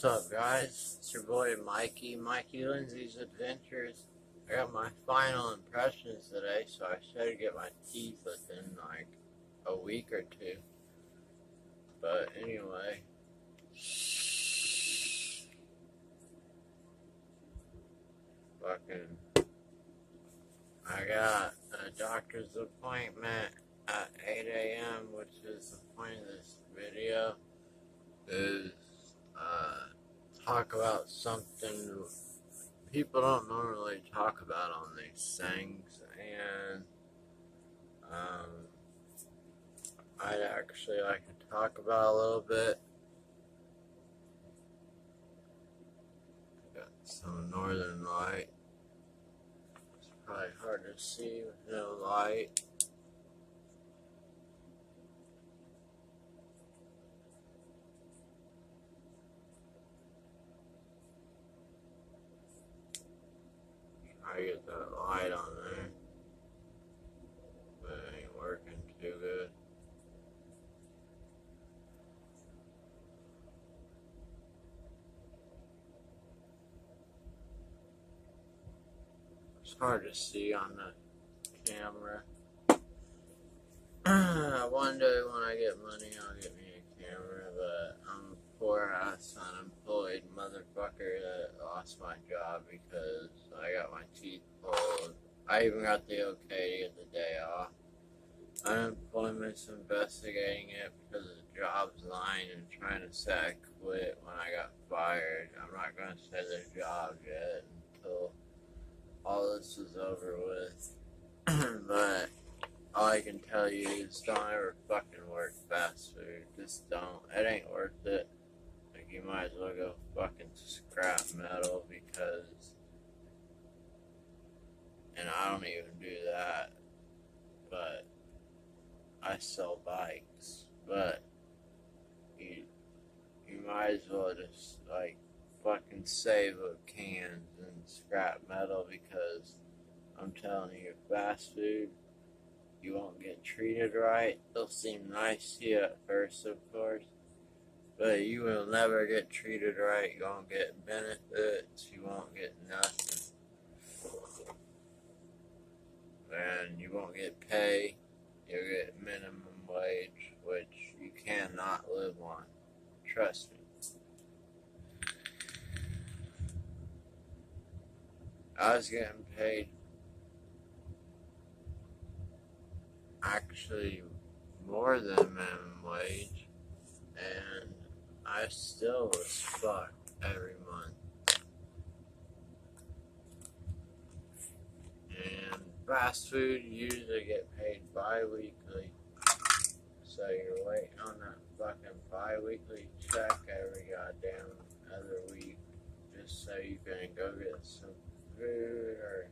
What's up, guys? It's your boy MikeyLindsey'sAdventures. I got my final impressions today, so I should get my teeth within like a week or two. But anyway, I got a doctor's appointment at 8 a.m., which is the point of this video, is talk about something people don't normally talk about on these things, and I'd actually like to talk about a little bit. Got some northern light. It's probably hard to see with no light. Try to get that light on there, but it ain't working too good. It's hard to see on the camera. One day when I get money, I'll get me a camera, but I'm a poor ass unemployed motherfucker that lost my job because I got my teeth pulled. I even got the okay to get the day off. Unemployment's investigating it because the job's lying and trying to say I quit when I got fired. I'm not going to say their job yet until all this is over with. But all I can tell you is don't ever fucking work fast food. Just don't. It ain't worth it. Like, you might as well go fucking scrap metal because, and I don't even do that, but I sell bikes. But you might as well just like fucking save up cans and scrap metal, because I'm telling you, fast food, you won't get treated right. They'll seem nice to you at first, of course, but you will never get treated right. You won't get benefits. You won't get nothing. And you won't get pay. You'll get minimum wage, which you cannot live on. Trust me. I was getting paid actually more than minimum wage, and I still was fucked every month. And fast food, you usually get paid bi-weekly, so you're waiting on that fucking bi-weekly check every goddamn other week just so you can go get some food or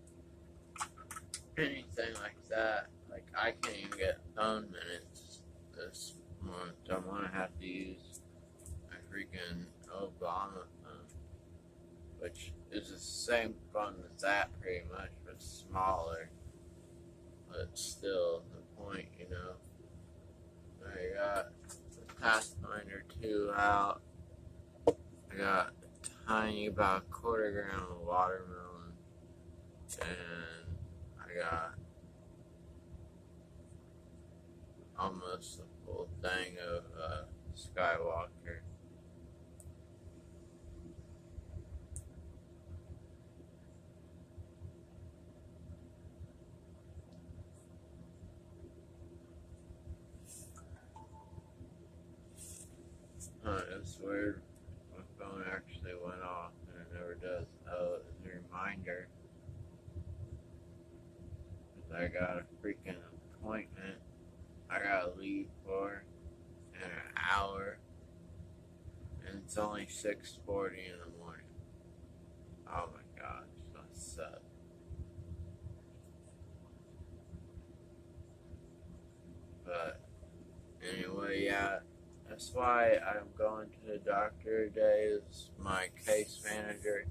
anything like that. Like, I can't even get phone minutes this month. I'm gonna have to use my freaking Obama phone, which is the same phone as that pretty much, but smaller. But still, the point, you know. I got the Pathfinder 2 out. I got about a quarter gram of watermelon, and I got almost a full thing of Skywalker. It's weird. My phone actually went off, and it never does. Oh, it's a reminder. I got a freaking appointment I gotta leave for in an hour, and it's only 6:40 in the morning. Oh my gosh, that sucks. But anyway, yeah, that's why I'm going to the doctor today. Is my case manager.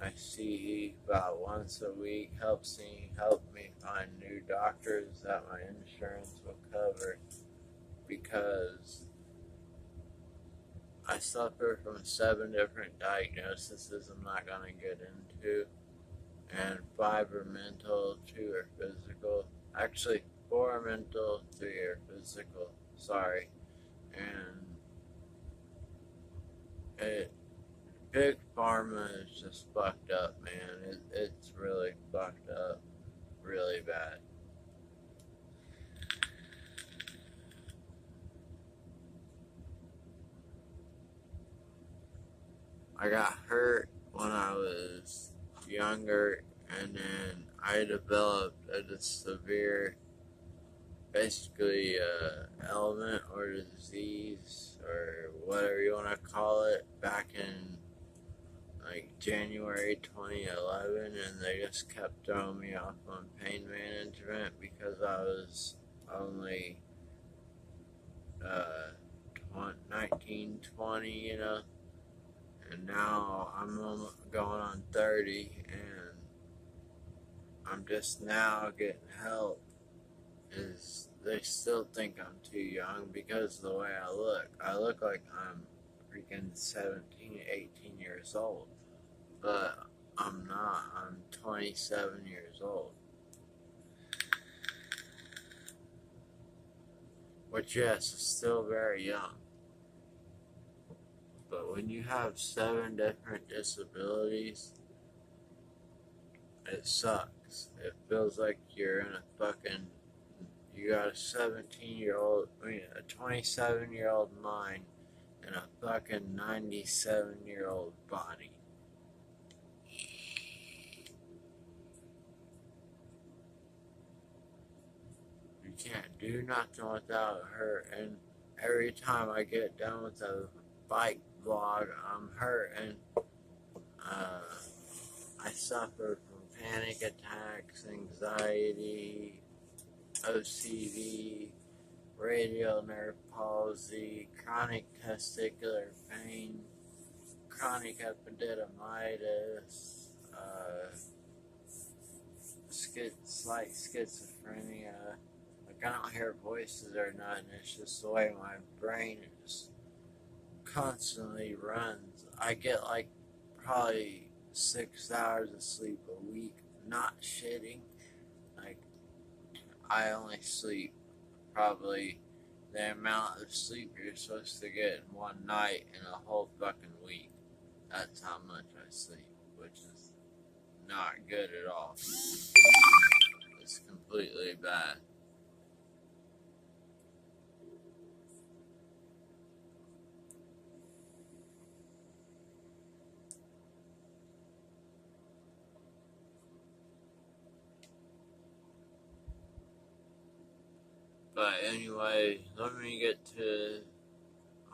I see about once a week. Help me find new doctors that my insurance will cover, because I suffer from 7 different diagnoses I'm not going to get into, and 5 are mental, 2 are physical. Actually, 4 are mental, 3 are physical. Sorry. And Big Pharma is just fucked up, man. It's really fucked up. Really bad. I got hurt when I was younger, and then I developed a severe, basically, ailment or disease or whatever you want to call it back in like January 2011, and they just kept throwing me off on pain management because I was only 19, 20, you know. And now I'm going on 30, and I'm just now getting help. They still think I'm too young because of the way I look. I look like I'm freaking 17, 18 years old. But I'm not. I'm 27 years old. Which, yes, is still very young. But when you have 7 different disabilities, it sucks. It feels like you're in a fucking, you got a 27-year-old mind and a fucking 97-year-old body. You can't do nothing without hurting. Every time I get done with a bike vlog, I'm hurting. I suffer from panic attacks, anxiety, OCD, radial nerve palsy, chronic testicular pain, chronic epididymitis, slight schizophrenia. Like, I don't hear voices or nothing. It's just the way my brain is constantly runs. I get like probably 6 hours of sleep a week, not shitting. Like, I only sleep probably the amount of sleep you're supposed to get in one night in a whole fucking week. That's how much I sleep, which is not good at all. It's completely bad. But anyway, let me get to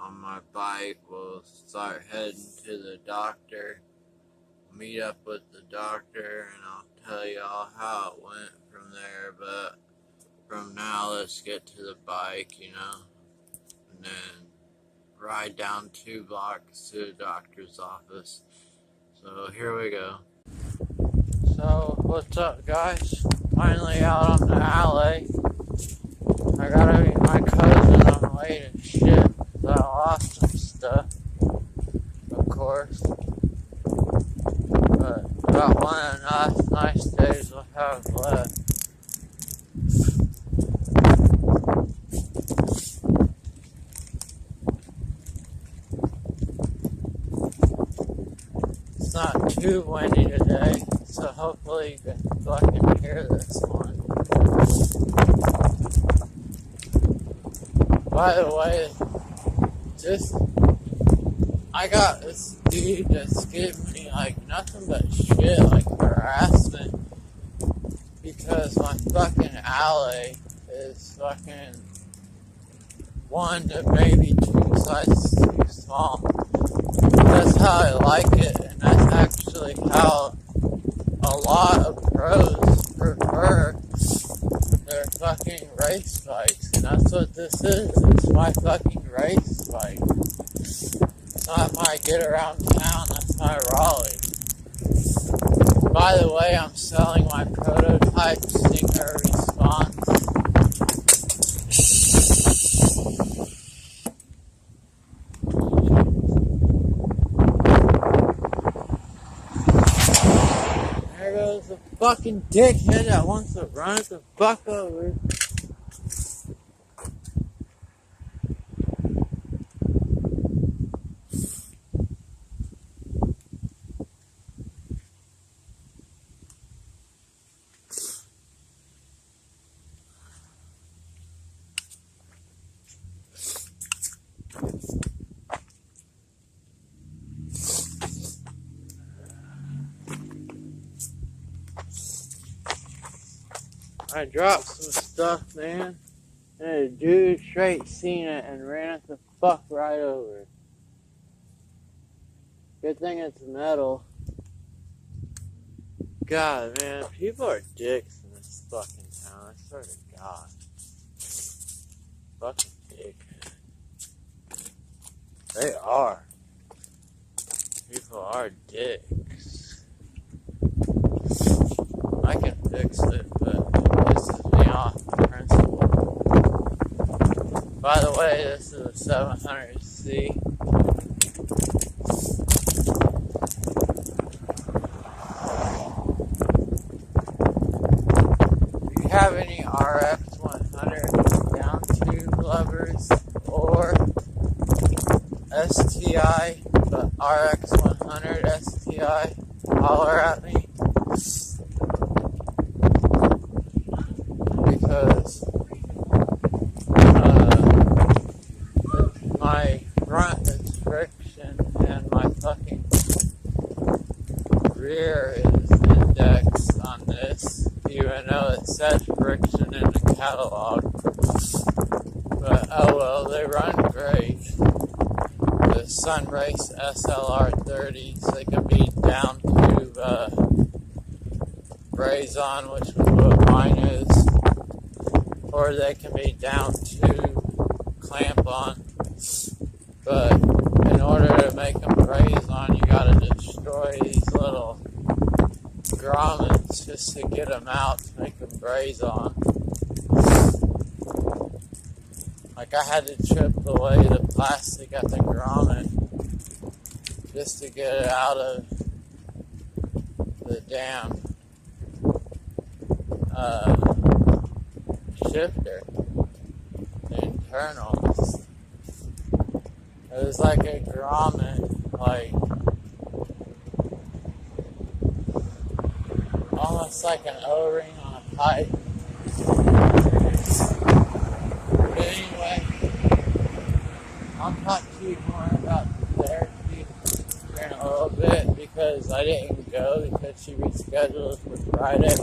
on my bike. We'll start heading to the doctor. Meet up with the doctor, and I'll tell y'all how it went from there. But from now, let's get to the bike, you know, and then ride down 2 blocks to the doctor's office. So here we go. So what's up, guys? Finally out on the alley. I gotta meet my cousin on the way to shit. I lost some stuff, of course. But about one of the nice days we'll have left. It's not too windy today, so hopefully you can fucking hear this one. By the way, I got this dude that's giving me like nothing but shit, like harassment, because my fucking alley is fucking 1 to maybe 2 sizes too small. That's how I like it, and that's actually how a lot of pros prefer their fucking race bikes, and that's what this is. It's my fucking race bike. It's not my get around town, that's my Raleigh. By the way, I'm selling my prototype Stinger Response. there's a fucking dickhead that wants to run us the fuck over. I dropped some stuff, man, and a dude straight seen it and ran it the fuck right over. Good thing it's metal. God, man, people are dicks in this fucking town, I swear to God. Fucking dick. They are. People are dicks. I can fix it, but pisses me off the principle. By the way, this is a 700C. If you have any RX 100 down tube levers or STI, but RX 100 STI, holler at me. Because my front is friction and my fucking rear is indexed on this, even though it says friction in the catalog. But oh well, they run great. The Sunrace SLR 30s, they can be down to Raison, which is what mine is. Or they can be down to clamp on. But in order to make them raise on, you gotta destroy these little grommets just to get them out to make them braze on. Like I had to chip away the plastic at the grommet just to get it out of the damn shifter, the internals. It was like a grommet, like almost like an O-ring on a pipe. But anyway, I'll talk to you more about therapy here in a little bit because I didn't go because she rescheduled for Friday.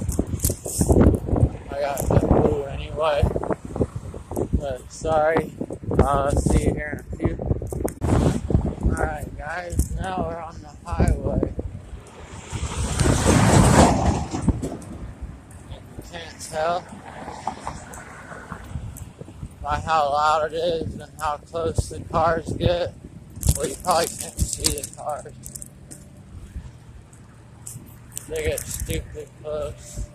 I got the flu anyway. But sorry. I'll see you here in a few. Alright guys, now we're on the highway. You can't tell by how loud it is and how close the cars get. Well, you probably can't see the cars. They get stupid close.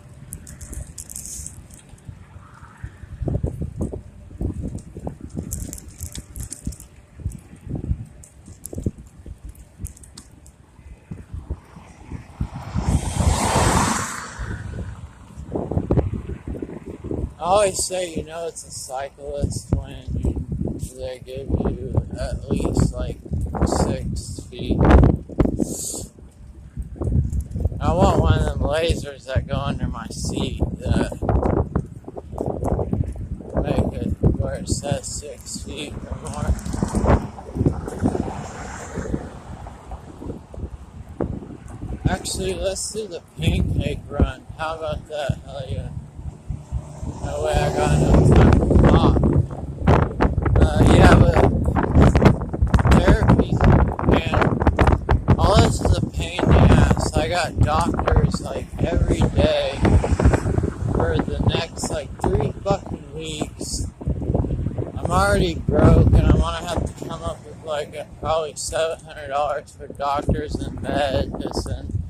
I always say, you know, it's a cyclist when they give you at least like 6 feet. I want one of them lasers that go under my seat that make it where it says 6 feet or more. Actually, let's do the pancake run. How about that? Hell yeah. That way I got enough time to talk. Yeah, but therapy, man, all this is a pain in the ass. I got doctors like every day for the next like 3 fucking weeks. I'm already broke and I'm gonna have to come up with like probably $700 for doctors and medicine.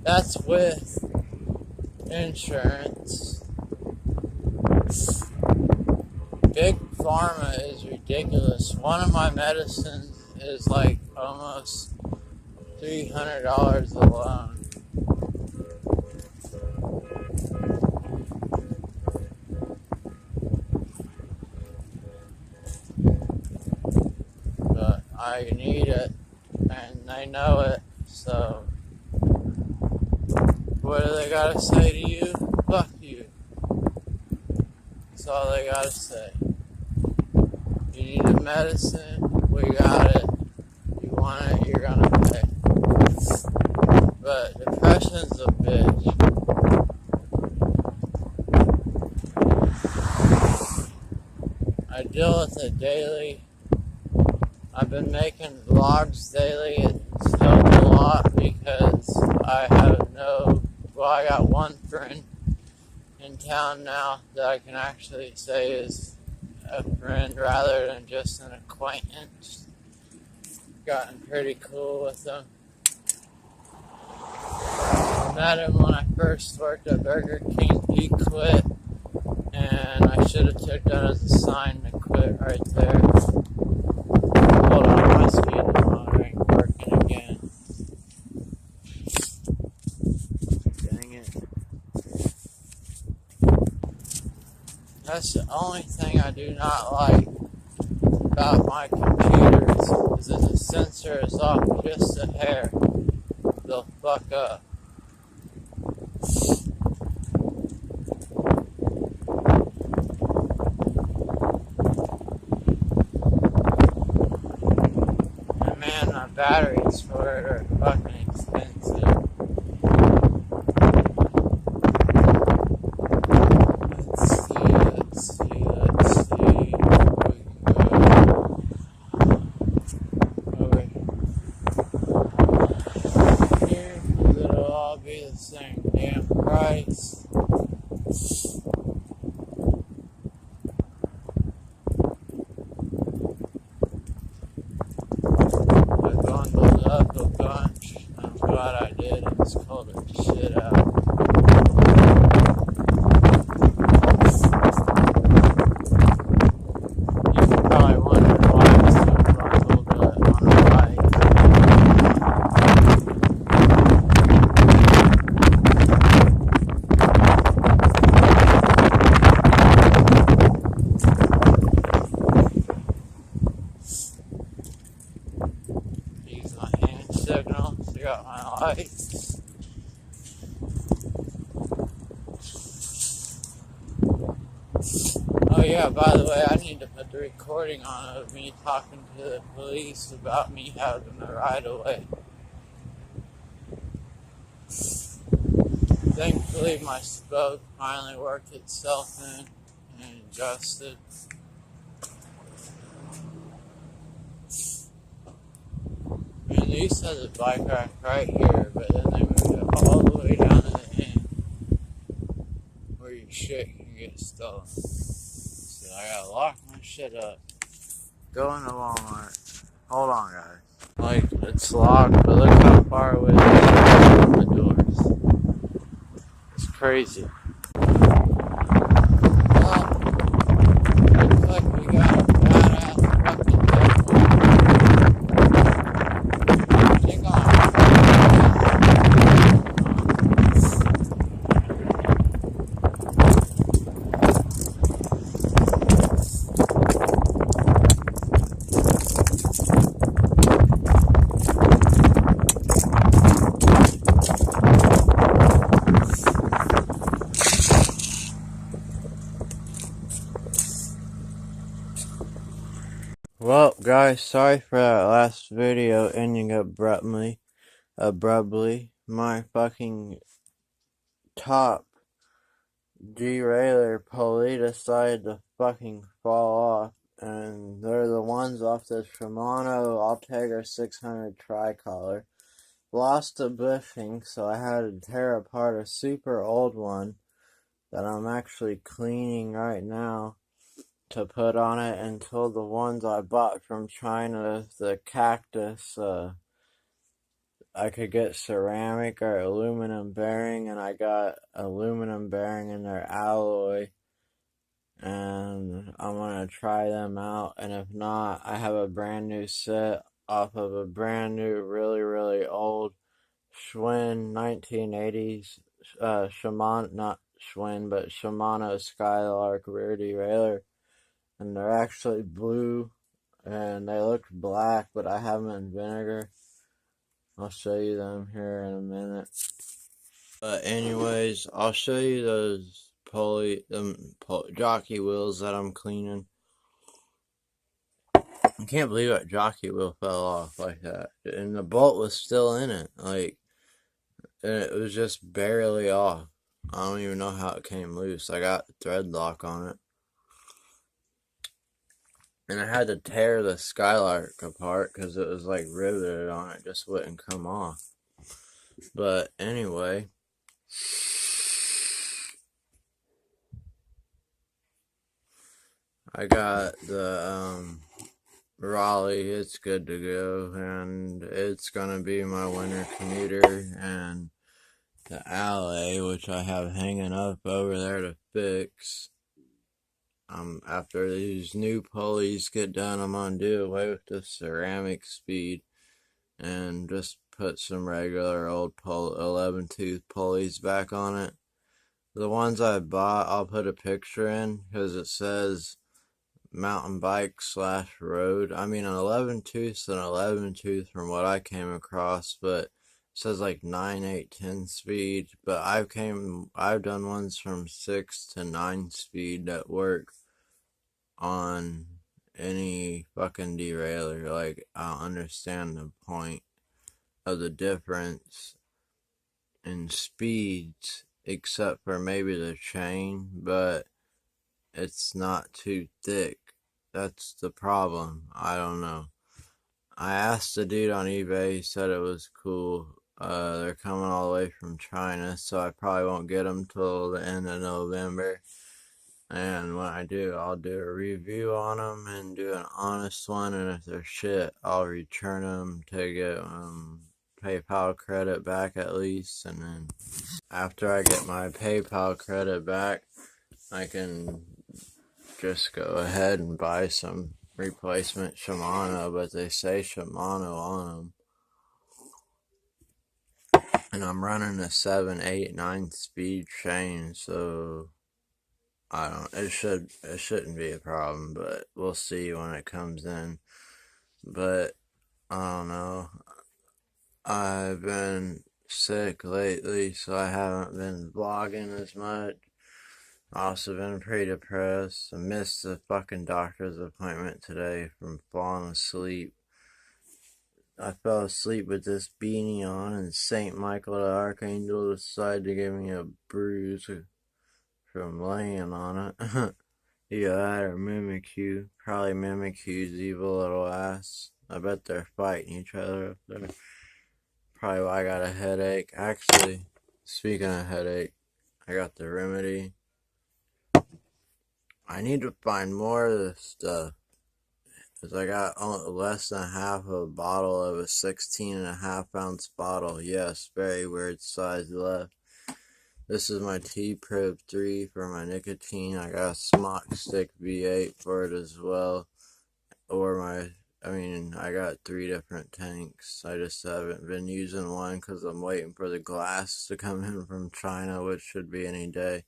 That's with insurance. Big pharma is ridiculous. One of my medicines is like almost $300 alone. and they know it. So, what do they gotta say to you? Fuck you. That's all they gotta say. You need a medicine, we got it. You want it, you're gonna pay. But depression's a bitch. I deal with it daily. I've been making vlogs daily. It's helped a lot because I got one friend in town now that I can actually say is a friend rather than just an acquaintance. Gotten pretty cool with him. I met him when I first worked at Burger King. He quit, and I should have took that as a sign to quit right there. Hold on, my speed monitor ain't working again. Dang it. That's the only thing I do not like about my computers is that the sensor is off just a hair. They'll fuck up. And man, my batteries for it are fucking expensive. Let's see. Here, it'll all be the same damn price. I bundled up a bunch. I'm glad I did. It's cold as shit out. You can probably wonder why I'm so bundled up on a bike. Use my hand signals. I got my lights. Oh yeah, by the way, I need to put the recording on of me talking to the police about me having the right of way. Thankfully, my spoke finally worked itself in and adjusted. I mean, they used to have the bike rack right here, but then they moved it all the way down to the end where your shit can get stolen. So I gotta lock my shit up. Go into Walmart. Hold on, guys. Like, it's locked, but look how far away it is from the doors. It's crazy. Well, looks like we got a badass fucking dead. Take on. Well, guys, sorry for that last video ending abruptly. My fucking top derailleur pulley decided to fucking fall off, and they're the ones off the Shimano Altegra 600 tricolor. Lost a bushing, so I had to tear apart a super old one that I'm actually cleaning right now to put on it until the ones I bought from China, the Cactus, I could get ceramic or aluminum bearing, and I got aluminum bearing in their alloy, and I'm gonna try them out, and if not, I have a brand new set off of a brand new, really old Schwinn 1980s, Shimano, not Schwinn, but Shimano Skylark rear derailleur. And they're actually blue, and they look black, but I have them in vinegar. I'll show you them here in a minute. But anyways, I'll show you those jockey wheels that I'm cleaning. I can't believe that jockey wheel fell off like that. And the bolt was still in it. Like, and it was just barely off. I don't even know how it came loose. I got the thread lock on it. And I had to tear the Skylark apart because it was like riveted on it. Just wouldn't come off. But anyway. I got the Raleigh, it's good to go, and it's gonna be my winter commuter, and the Alley, which I have hanging up over there to fix. After these new pulleys get done, I'm gonna do away with the ceramic speed and just put some regular old 11 tooth pulleys back on it. The ones I bought, I'll put a picture in because it says mountain bike / road. I mean, an 11 tooth and 11 tooth from what I came across, but it says like 9, 8, 10 speed. But I've done ones from 6 to 9 speed that work on any fucking derailleur. Like, I don't understand the point of the difference in speeds, except for maybe the chain, but it's not too thick. That's the problem. I don't know. I asked the dude on eBay. He said it was cool. They're coming all the way from China, so I probably won't get them till the end of November. And when I do, I'll do a review on them and do an honest one. And if they're shit, I'll return them to get PayPal credit back at least. And then after I get my PayPal credit back, I can just go ahead and buy some replacement Shimano, but they say Shimano on them. And I'm running a 7, 8, 9 speed chain, so it shouldn't be a problem, but we'll see when it comes in. But I don't know. I've been sick lately, so I haven't been vlogging as much. Also been pretty depressed. I missed the fucking doctor's appointment today from falling asleep. I fell asleep with this beanie on, and St. Michael the Archangel decided to give me a bruise from laying on it. Either that or Mimikyu. Probably Mimikyu's evil little ass. I bet they're fighting each other up there. Probably why I got a headache. Actually, speaking of headache, I got the remedy. I need to find more of this stuff. Because I got less than half of a bottle of a 16.5-ounce bottle. Yes, very weird size left. This is my T-Prib 3 for my nicotine. I got a Smock Stick V8 for it as well. I got 3 different tanks. I just haven't been using one because I'm waiting for the glass to come in from China, which should be any day.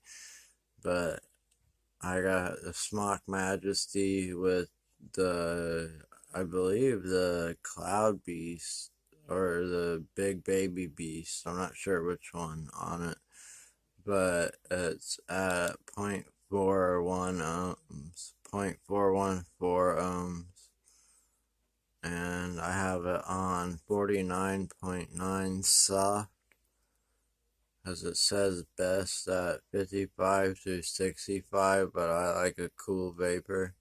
But I got the Smock Majesty with I believe the Cloud Beast or the Big Baby Beast. I'm not sure which one on it, but it's at 0.41 ohms, 0.414 ohms, and I have it on 49.9 soft, as it says best at 55 to 65, but I like a cool vapor.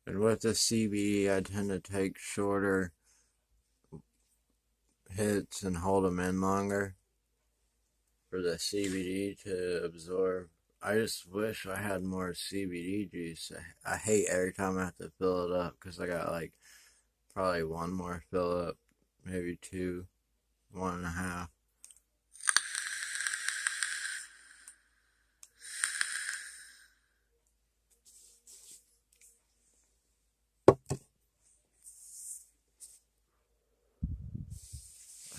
And with the CBD, I tend to take shorter hits and hold them in longer for the CBD to absorb. I just wish I had more CBD juice. I hate every time I have to fill it up because I got like probably one more fill up, maybe 2, 1.5.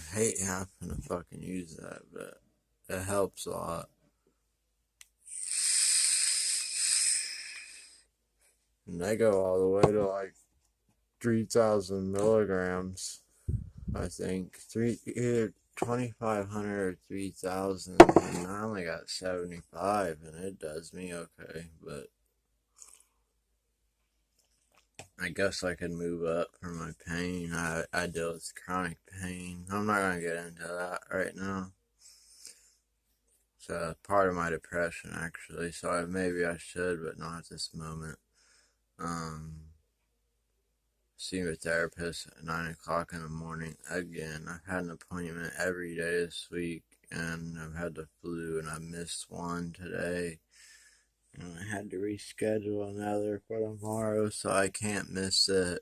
I hate having to fucking use that, but it helps a lot. And they go all the way to like 3,000 milligrams, I think. Either 2,500 or 3,000. And I only got 75, and it does me okay. But I guess I could move up for my pain. I deal with chronic pain. I'm not going to get into that right now. It's part of my depression, actually. So maybe I should, but not at this moment. Seeing a therapist at 9 o'clock in the morning again. I've had an appointment every day this week, and I've had the flu, and I missed one today. And I had to reschedule another for tomorrow, so I can't miss it.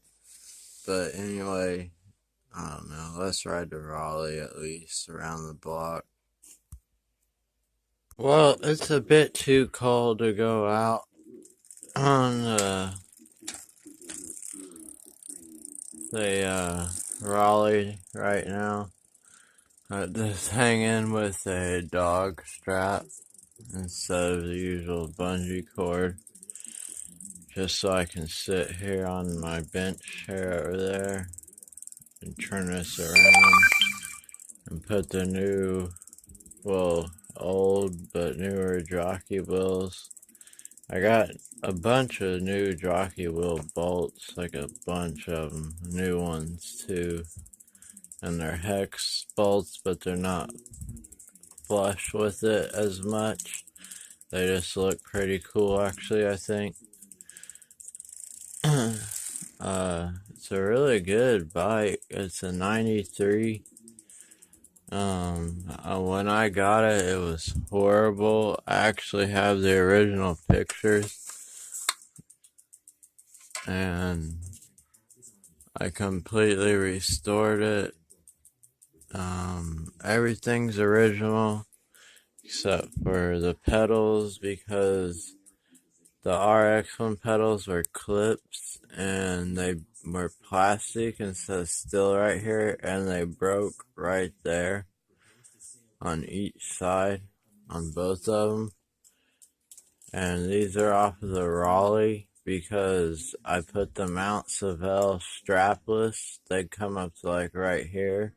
But anyway, I don't know. Let's ride to Raleigh at least, around the block. Well, it's a bit too cold to go out on Raleigh right now. Just hanging with a dog strap instead of the usual bungee cord, just so I can sit here on my bench chair over there and turn this around and put the new, well, old but newer jockey wheels. I got a bunch of new jockey wheel bolts, like a bunch of them, new ones too, and they're hex bolts, but they're not flush with it as much. They just look pretty cool, actually, I think. It's a really good bike. It's a 93. When I got it, it was horrible. I actually have the original pictures, and I completely restored it. Everything's original except for the pedals, because the RX1 pedals were clips and they were plastic instead of steel right here, and they broke right there on each side, on both of them. And these are off of the Raleigh because I put the Mount Savelle strapless. They come up to like right here.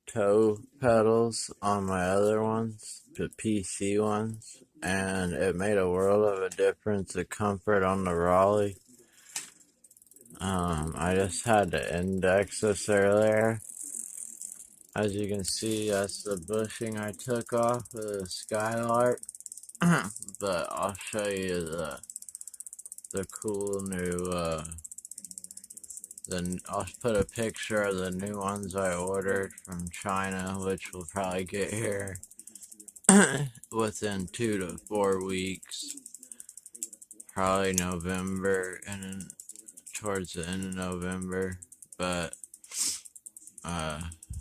Toe pedals on my other ones, the PC ones, and it made a world of a difference, the comfort on the Raleigh. I just had to index this earlier. As you can see, that's the bushing I took off of the Skylark. But I'll show you the cool new I'll put a picture of the new ones I ordered from China, which will probably get here within 2 to 4 weeks. Probably November, and then towards the end of November. But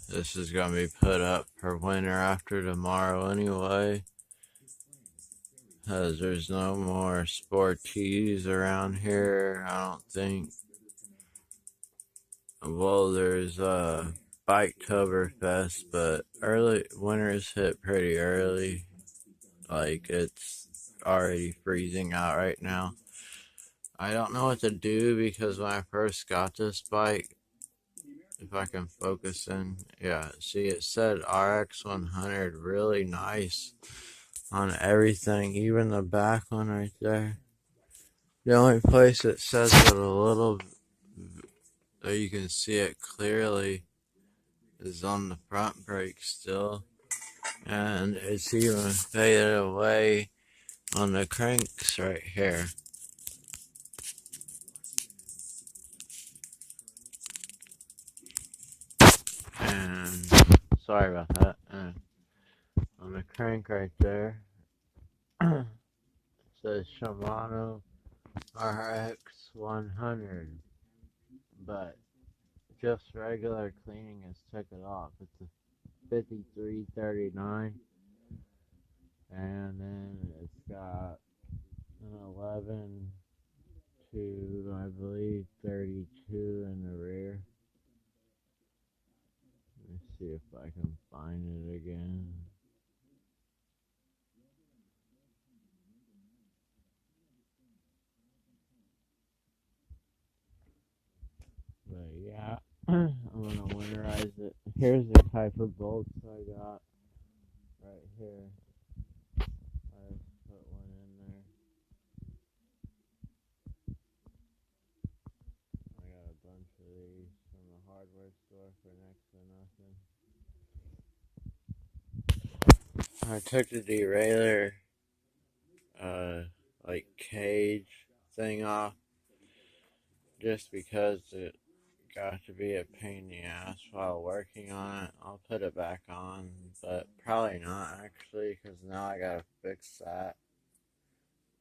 this is gonna be put up for winter after tomorrow anyway, because there's no more Sportees around here, I don't think. Well, there's Biketoberfest, but early winter's hit pretty early. Like, it's already freezing out right now. I don't know what to do, because when I first got this bike, if I can focus in, yeah, see, it said RX 100, really nice on everything, even the back one right there. The only place it says it a little, so you can see it clearly, is on the front brake still, and it's even faded away on the cranks right here. And sorry about that. On the crank right there, it says Shimano RX 100, but just regular cleaning has took it off. It's a 5339, and then it's got an 11 to, I believe, 32 in the rear. Let me see if I can find it again. memorize it. Here's the type of bolts I got right here. I just put one in there. I got a bunch of these from the hardware store for next to nothing. I took the derailleur like cage thing off just because it got to be a pain in the ass while working on it. I'll put it back on, but probably not actually, because now I gotta fix that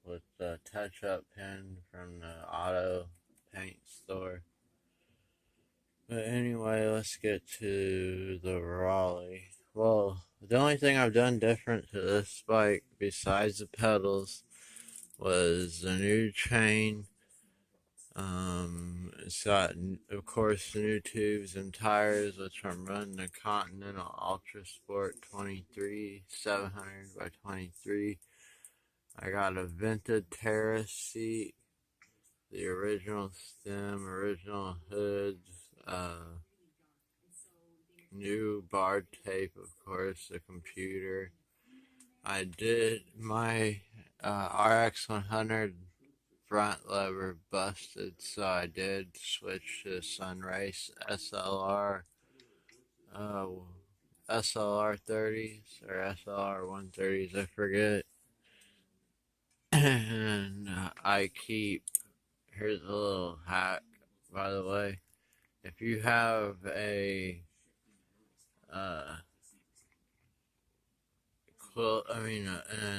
with the touch-up pen from the auto paint store. But anyway, let's get to the Raleigh. Well, the only thing I've done different to this bike besides the pedals was the new chain. It's got, of course, the new tubes and tires, which I'm running the Continental Ultra Sport 23 700 by 23. I got a vented terrace seat, the original stem, original hoods, new bar tape, of course, the computer. I did my RX 100 front lever busted, so I did switch to Sunrace SLR 30s or SLR 130s, I forget. And I keep, here's a little hack, by the way. If you have an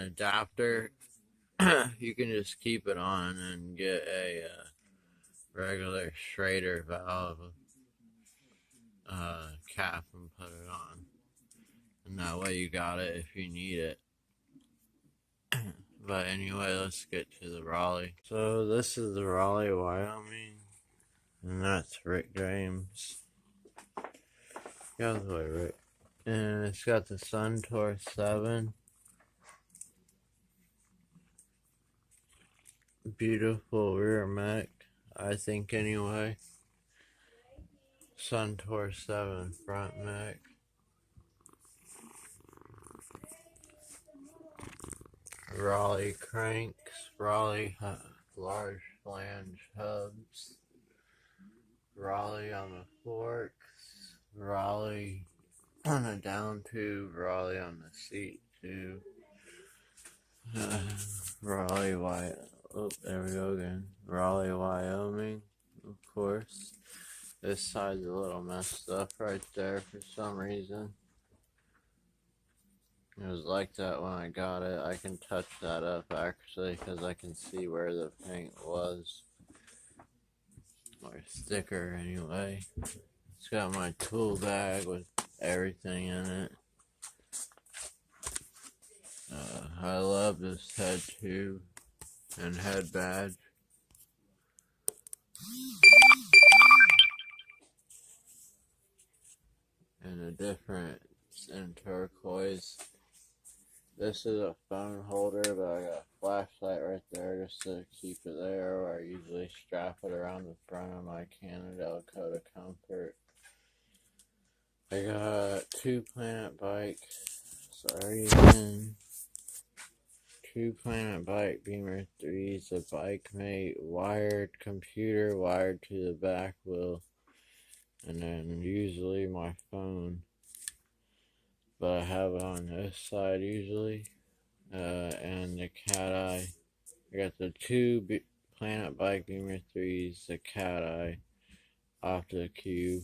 adapter, you can just keep it on and get a regular Schrader valve cap and put it on. And that way you got it if you need it. But anyway, let's get to the Raleigh. So this is the Raleigh, Wyoming. And that's Rick James. Get out of the way, Rick. And it's got the Suntour 7. Beautiful rear mech, I think anyway. Suntour 7 front mech. Raleigh cranks, Raleigh large flange hubs, Raleigh on the forks, Raleigh on a down tube, Raleigh on the seat tube, Raleigh, there we go again, Raleigh, Wyoming, of course. This side's a little messed up right there for some reason. It was like that when I got it. I can touch that up actually because I can see where the paint was. Or sticker anyway. It's got my tool bag with everything in it. I love this head tube and head badge. And a difference in turquoise. This is a phone holder, but I got a flashlight right there just to keep it there, or I usually strap it around the front of my Canada Coda Comfort. I got two Planet Bike, two Planet Bike Beamer 3s, a bike mate, wired computer wired to the back wheel, and then usually my phone. But I have it on this side usually, and the cat eye. I got the two Planet Bike Beamer 3s, the cat eye off the cube,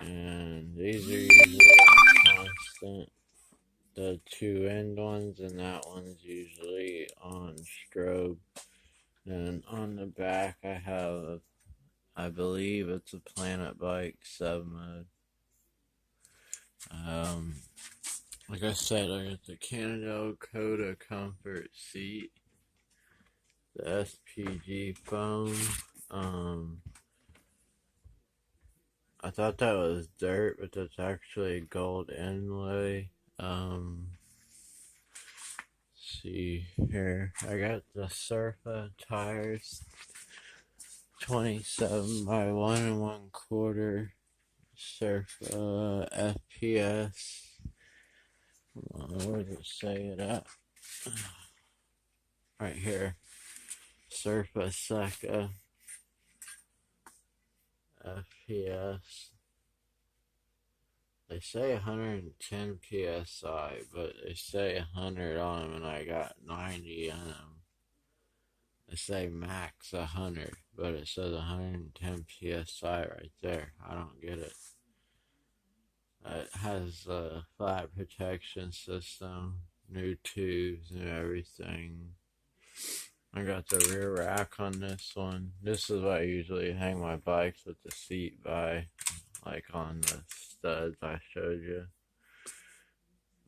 and these are usually on constant, the two end ones, and that one's usually on strobe. And on the back I have, I believe it's a Planet Bike sub mode. Like I said, I got the Canada Coda Comfort seat, the SPG phone. I thought that was dirt, but that's actually gold inlay. See here, I got the Surfa tires, 27 by 1 1/4 Surf FPS. Where does it say it at? Right here. Surf Seca FPS. They say 110 PSI, but they say 100 on them, and I got 90 on them. They say max 100, but it says 110 PSI right there. I don't get it. It has a flat protection system, new tubes and everything. I got the rear rack on this one. This is what I usually hang my bikes with the seat by, like on the studs I showed you.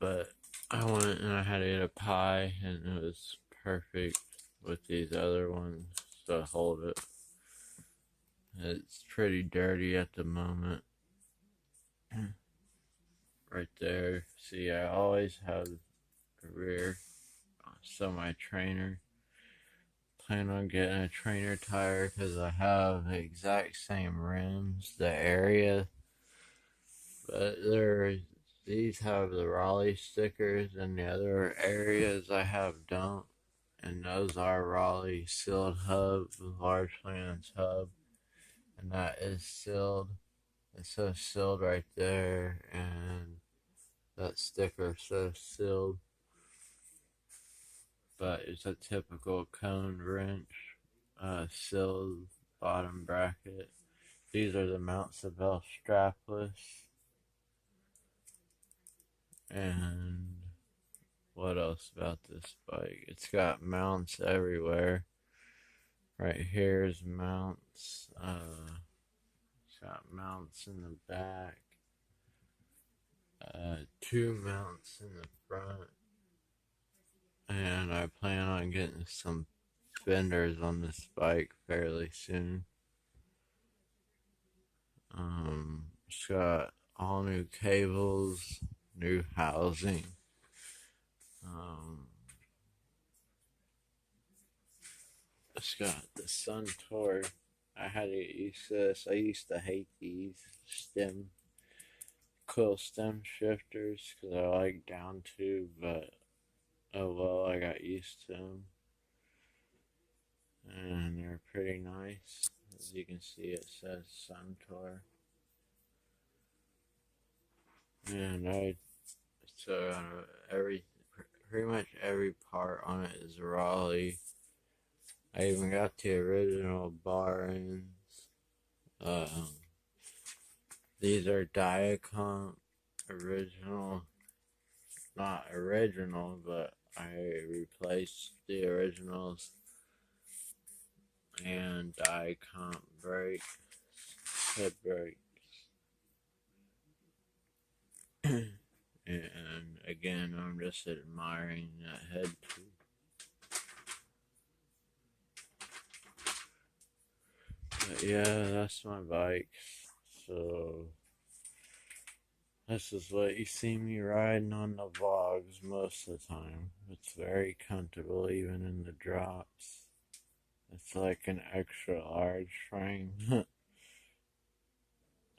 But I went and I had to eat a pie, and it was perfect with these other ones to hold it. It's pretty dirty at the moment. Right there. See, I always have a rear. So my trainer. Plan on getting a trainer tire because I have the exact same rims, the area. But these have the Raleigh stickers, and the other areas I have don't. And those are Raleigh sealed hub, large plans hub. And that is sealed. It says sealed right there, and that sticker says sealed. But it's a typical cone wrench, sealed bottom bracket. These are the mounts of bell strapless. And what else about this bike? It's got mounts everywhere. Right here is mounts. It's got mounts in the back. 2 mounts in the front. And I plan on getting some fenders on this bike fairly soon. It's got all new cables, new housing. It's got the Suntour. I had to get used to this. I used to hate these coil stem shifters because I like down tube, but oh well, I got used to them. And they're pretty nice. As you can see, it says Suntour. And pretty much every part on it is Raleigh. I even got the original bar ends. These are Diacomp original. Not original, but I replaced the originals. And Diacomp brakes, head brakes. And again, I'm just admiring that head tube. But yeah, that's my bike. So this is what you see me riding on the vlogs most of the time. It's very comfortable even in the drops. It's like an extra large frame.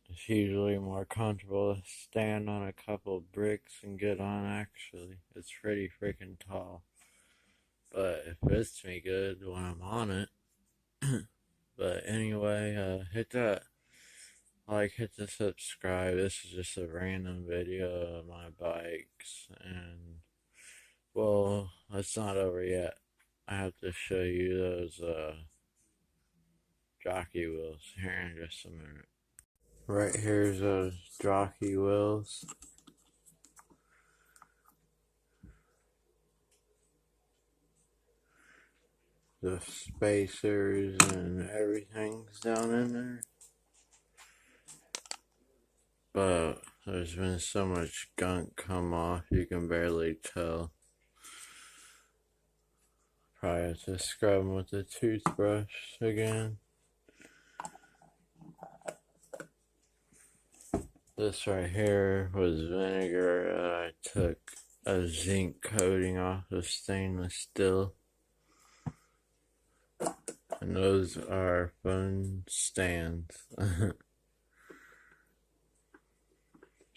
It's usually more comfortable to stand on a couple bricks and get on actually. It's pretty freaking tall. But it fits me good when I'm on it. But anyway, hit that like, hit the subscribe. This is just a random video of my bikes. And, well, it's not over yet. I have to show you those jockey wheels here in just a minute. Right here's those jockey wheels. The spacers and everything's down in there. But there's been so much gunk come off, you can barely tell. Probably have to scrub them with a toothbrush again. This right here was vinegar. I took a zinc coating off of stainless steel. And those are phone stands.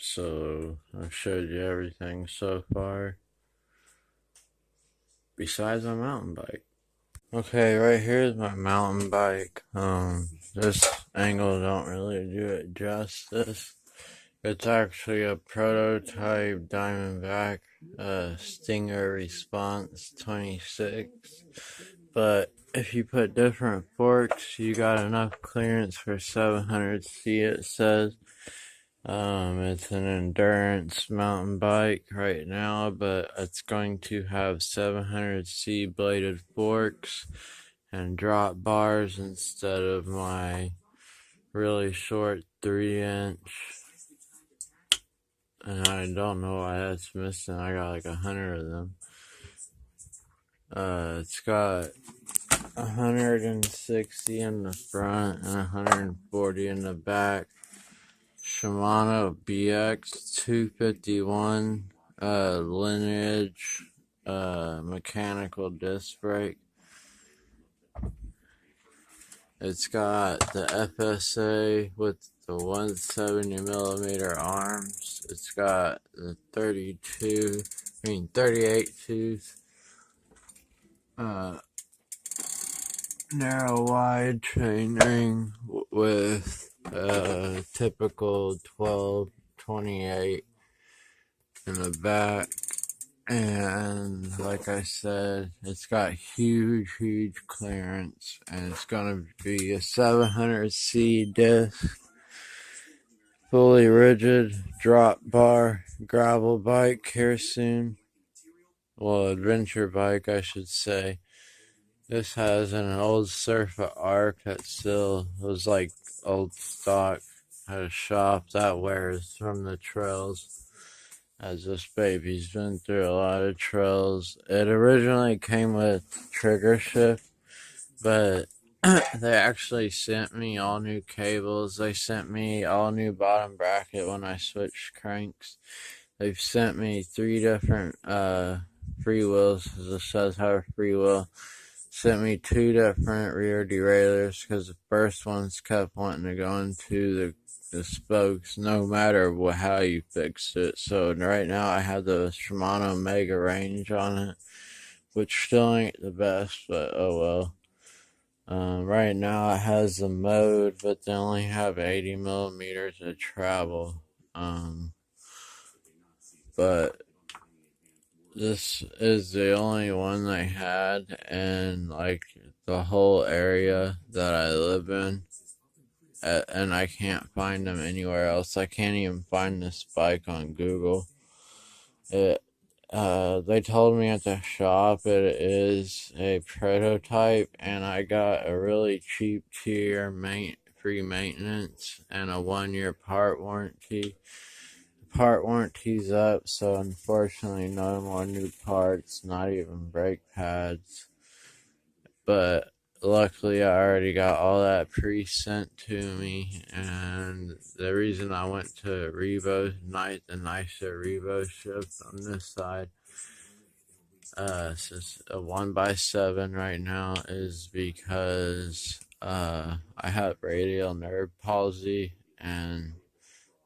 So I've showed you everything so far, besides my mountain bike. Okay, right here is my mountain bike. This angle don't really do it justice. It's actually a prototype Diamondback Stinger Response 26. But if you put different forks, you got enough clearance for 700C, it says. It's an endurance mountain bike right now, but it's going to have 700C bladed forks and drop bars instead of my really short 3-inch. And I don't know why that's missing. I got like 100 of them. It's got 160 in the front and 140 in the back. Shimano BX 251 lineage mechanical disc brake. It's got the FSA with the 170mm arms. It's got the 38 tooth narrow wide chainring with typical 12-28 in the back, and like I said, it's got huge clearance, and it's gonna be a 700C disc, fully rigid drop bar gravel bike here soon. Well, adventure bike, I should say. This has an old Surfa Arc that still was like old stock at a shop that wears from the trails, as this baby's been through a lot of trails. It originally came with trigger shift, but they actually sent me all new cables. They sent me all new bottom bracket when I switched cranks. They've sent me 3 different free wheels, as it says how free wheel. Sent me 2 different rear derailleurs because the first ones kept wanting to go into the spokes no matter how you fix it. So right now I have the Shimano Mega Range on it, which still ain't the best, but oh well. Right now it has the mode, but they only have 80mm of travel. But this is the only one they had, and like the whole area that I live in, and I can't find them anywhere else. I can't even find this bike on Google. They told me at the shop it is a prototype, and I got a really cheap tier free maintenance and a 1-year part warranty. Part warranty's up, so unfortunately no more new parts, not even brake pads. But luckily I already got all that pre-sent to me, and the reason I went to Revo, the nicer Revo shift on this side, since a 1x7 right now, is because I have radial nerve palsy, and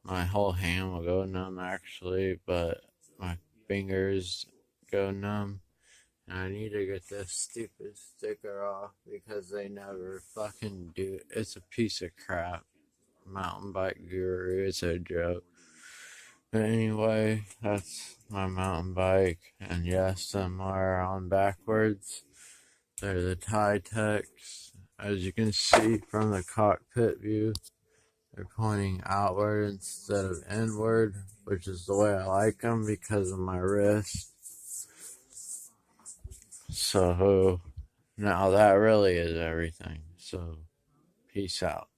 my whole hand will go numb actually, but my fingers go numb. And I need to get this stupid sticker off because they never fucking do it. It's a piece of crap. Mountain Bike Guru, it's a joke. But anyway, that's my mountain bike. And yes, them are on backwards. They're the Titechs. As you can see from the cockpit view, they're pointing outward instead of inward, which is the way I like them because of my wrist. So now that really is everything. So peace out.